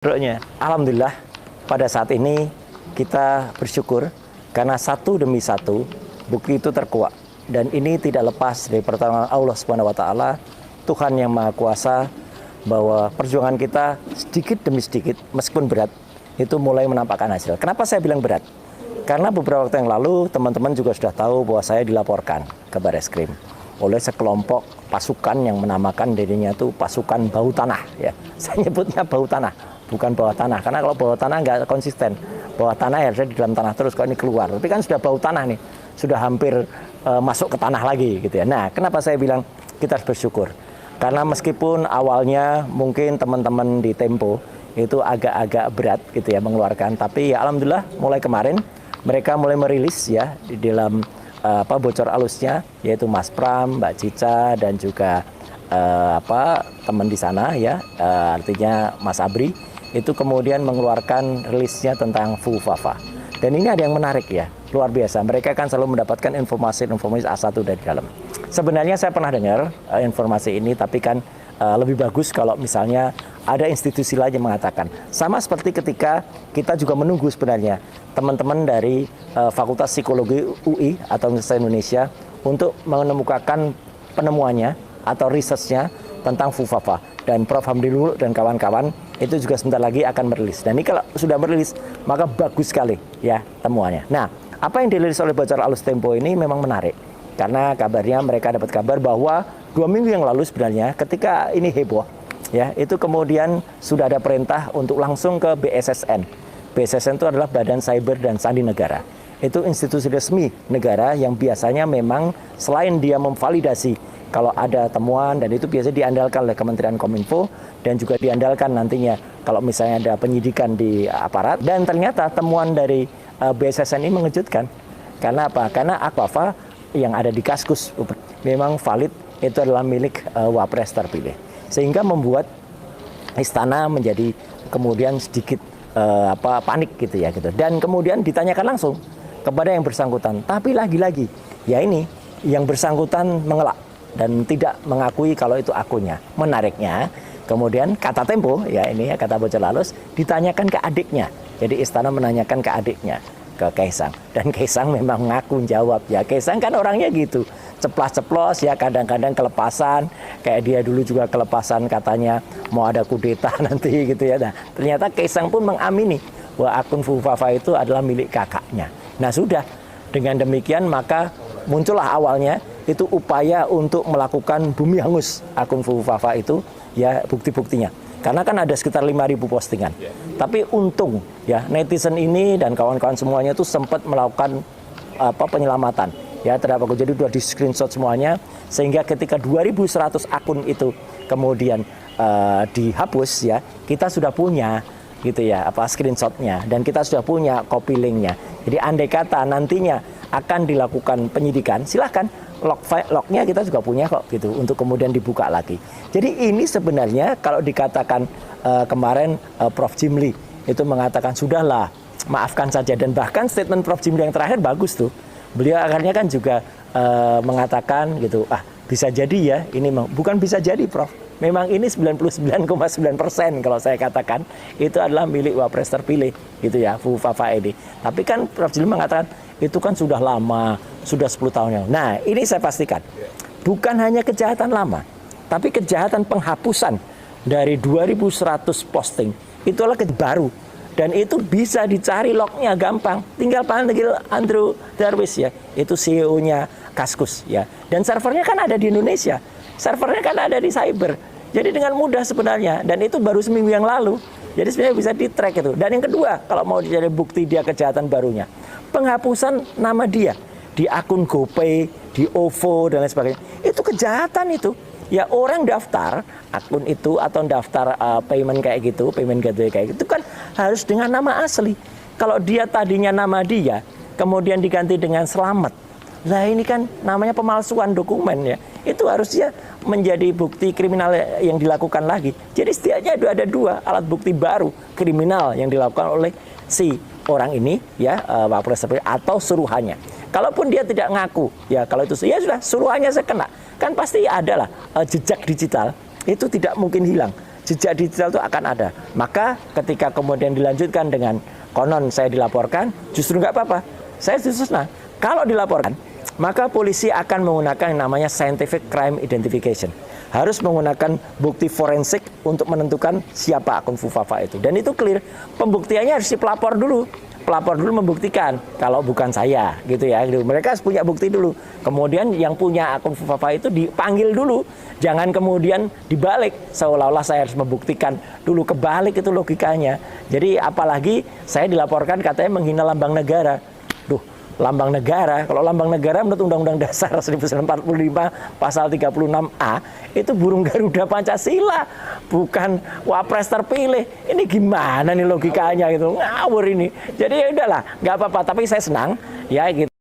Alhamdulillah pada saat ini kita bersyukur karena satu demi satu bukti itu terkuak, dan ini tidak lepas dari pertolongan Allah Subhanahu wa taala, Tuhan yang Maha Kuasa, bahwa perjuangan kita sedikit demi sedikit meskipun berat itu mulai menampakkan hasil. Kenapa saya bilang berat? Karena beberapa waktu yang lalu teman-teman juga sudah tahu bahwa saya dilaporkan ke Barreskrim oleh sekelompok pasukan yang menamakan dirinya itu pasukan bau tanah, ya. Saya nyebutnya bau tanah, bukan bawah tanah, karena kalau bawah tanah nggak konsisten. Bawah tanah ya harusnya di dalam tanah terus, kalau ini keluar. Tapi kan sudah bau tanah nih, sudah hampir masuk ke tanah lagi gitu ya. Nah, kenapa saya bilang kita harus bersyukur? Karena meskipun awalnya mungkin teman-teman di Tempo itu agak-agak berat gitu ya mengeluarkan, tapi ya alhamdulillah mulai kemarin mereka mulai merilis ya di dalam bocor alusnya, yaitu Mas Pram, Mbak Cica, dan juga teman di sana ya, artinya Mas Abri, itu kemudian mengeluarkan rilisnya tentang FUFAFA. Dan ini ada yang menarik ya, luar biasa. Mereka kan selalu mendapatkan informasi A1 dari dalam. Sebenarnya saya pernah dengar informasi ini, tapi kan lebih bagus kalau misalnya ada institusi lain yang mengatakan. Sama seperti ketika kita juga menunggu sebenarnya teman-teman dari Fakultas Psikologi UI atau Universitas Indonesia untuk menemukakan penemuannya atau risetnya tentang FUFAFA. Dan Prof. Hamdi Luluk dan kawan-kawan itu juga sebentar lagi akan merilis. Dan ini kalau sudah merilis, maka bagus sekali ya temuannya. Nah, apa yang dirilis oleh Bocor Alus Tempo ini memang menarik. Karena kabarnya mereka dapat kabar bahwa 2 minggu yang lalu sebenarnya ketika ini heboh, ya itu kemudian sudah ada perintah untuk langsung ke BSSN. BSSN itu adalah Badan Cyber dan Sandi Negara. Itu institusi resmi negara yang biasanya memang selain dia memvalidasi kalau ada temuan, dan itu biasanya diandalkan oleh Kementerian Kominfo, dan juga diandalkan nantinya kalau misalnya ada penyidikan di aparat. Dan ternyata temuan dari BSSN ini mengejutkan. Karena apa? Karena Aquafa yang ada di Kaskus memang valid, itu adalah milik Wapres terpilih. Sehingga membuat istana menjadi kemudian sedikit panik gitu ya gitu. Dan kemudian ditanyakan langsung kepada yang bersangkutan. Tapi lagi-lagi ya ini yang bersangkutan mengelak dan tidak mengakui kalau itu akunnya. Menariknya, kemudian kata Tempo, ya ini ya kata Bocor Alus, ditanyakan ke adiknya. Jadi istana menanyakan ke adiknya, ke Kaisang. Dan Kaisang memang ngaku jawab ya. Kaisang kan orangnya gitu, ceplas-ceplos ya, kadang-kadang kelepasan. Kayak dia dulu juga kelepasan katanya mau ada kudeta nanti gitu ya. Nah, ternyata Kaisang pun mengamini bahwa akun FUFAFA itu adalah milik kakaknya. Nah sudah, dengan demikian maka muncullah awalnya itu upaya untuk melakukan bumi hangus akun FUFAFA itu ya, bukti-buktinya. Karena kan ada sekitar 5.000 postingan. Tapi untung ya netizen ini dan kawan-kawan semuanya itu sempat melakukan penyelamatan ya terhadap akun. Jadi sudah di screenshot semuanya, sehingga ketika 2.100 akun itu kemudian dihapus ya, kita sudah punya gitu ya screenshotnya, dan kita sudah punya copy linknya. Jadi andai kata nantinya akan dilakukan penyidikan, silahkan lognya kita juga punya kok gitu untuk kemudian dibuka lagi. Jadi ini sebenarnya kalau dikatakan kemarin Prof. Jimli itu mengatakan sudahlah maafkan saja, dan bahkan statement Prof. Jimli yang terakhir bagus tuh. Beliau akhirnya kan juga mengatakan gitu, bisa jadi ya ini bukan bisa jadi Prof. Memang ini 99,9% kalau saya katakan itu adalah milik Wapres terpilih gitu ya, FUFAFA ini. Tapi kan Prof. Jimli mengatakan itu kan sudah lama, sudah 10 tahun yang. Nah, ini saya pastikan bukan hanya kejahatan lama, tapi kejahatan penghapusan dari 2.100 posting itu adalah baru, dan itu bisa dicari lognya gampang. Tinggal panggil Andrew Darwis ya, itu CEO-nya Kaskus ya. Dan servernya kan ada di Indonesia, servernya kan ada di cyber. Jadi dengan mudah sebenarnya, dan itu baru seminggu yang lalu. Jadi sebenarnya bisa di-track itu. Dan yang kedua, kalau mau dicari bukti dia kejahatan barunya, penghapusan nama dia di akun GoPay, di OVO dan lain sebagainya. Itu kejahatan itu. Ya orang daftar akun itu atau daftar payment kayak gitu, payment gateway kayak gitu kan harus dengan nama asli. Kalau dia tadinya nama dia, kemudian diganti dengan Selamat. Nah ini kan namanya pemalsuan dokumen ya. Itu harusnya menjadi bukti kriminal yang dilakukan lagi. Jadi setidaknya ada 2 alat bukti baru kriminal yang dilakukan oleh si orang ini ya, Wapres atau suruhannya. Kalaupun dia tidak ngaku ya, kalau itu ya sudah suruhannya saya kena. Kan pasti ada lah jejak digital itu tidak mungkin hilang. jejak digital itu akan ada. Maka ketika kemudian dilanjutkan dengan konon saya dilaporkan, justru nggak apa-apa. Saya justru senang. Kalau dilaporkan, maka polisi akan menggunakan yang namanya scientific crime identification. Harus menggunakan bukti forensik untuk menentukan siapa akun Fufafa itu. Dan itu clear, pembuktiannya harus si pelapor dulu. Pelapor dulu membuktikan kalau bukan saya, gitu ya. Mereka harus punya bukti dulu. Kemudian yang punya akun Fufafa itu dipanggil dulu. Jangan kemudian dibalik, seolah-olah saya harus membuktikan dulu, kebalik itu logikanya. Jadi apalagi saya dilaporkan katanya menghina lambang negara. Duh, lambang negara, kalau lambang negara menurut Undang-Undang Dasar 1945 pasal 36A itu burung Garuda Pancasila, bukan wapres terpilih. Ini gimana nih logikanya itu, ngawur ini. Jadi ya udahlah, nggak apa-apa, tapi saya senang ya gitu.